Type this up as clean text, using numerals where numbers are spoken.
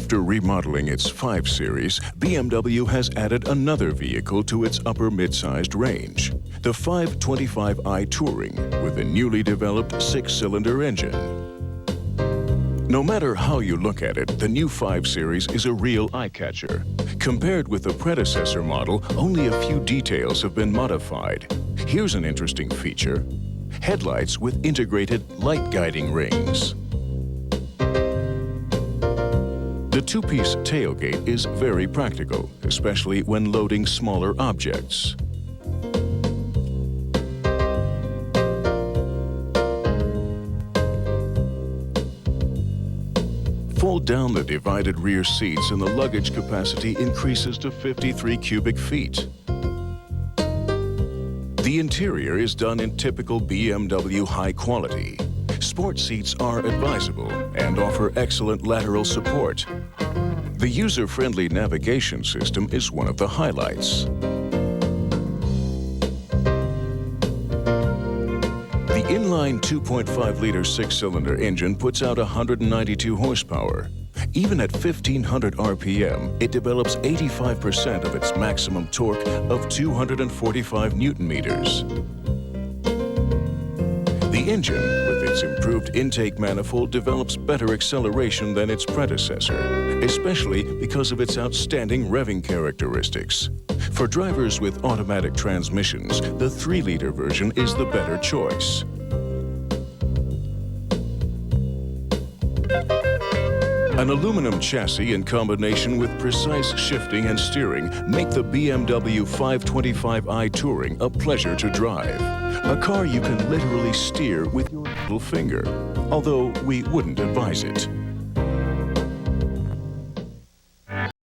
After remodeling its 5 Series, BMW has added another vehicle to its upper mid-sized range, the 525i Touring, with a newly developed 6-cylinder engine. No matter how you look at it, the new 5 Series is a real eye-catcher. Compared with the predecessor model, only a few details have been modified. Here's an interesting feature: headlights with integrated light guiding rings. The two-piece tailgate is very practical, especially when loading smaller objects. Fold down the divided rear seats and the luggage capacity increases to 53 cubic feet. The interior is done in typical BMW high quality. Sport seats are advisable and offer excellent lateral support. The user-friendly navigation system is one of the highlights. The inline 2.5-liter 6-cylinder engine puts out 192 horsepower. Even at 1,500 RPM, it develops 85% of its maximum torque of 245 Newton-meters. The engine, with its improved intake manifold, develops better acceleration than its predecessor, especially because of its outstanding revving characteristics. For drivers with automatic transmissions, the 3-liter version is the better choice. An aluminum chassis in combination with precise shifting and steering make the BMW 525i Touring a pleasure to drive. A car you can literally steer with your little finger, although we wouldn't advise it.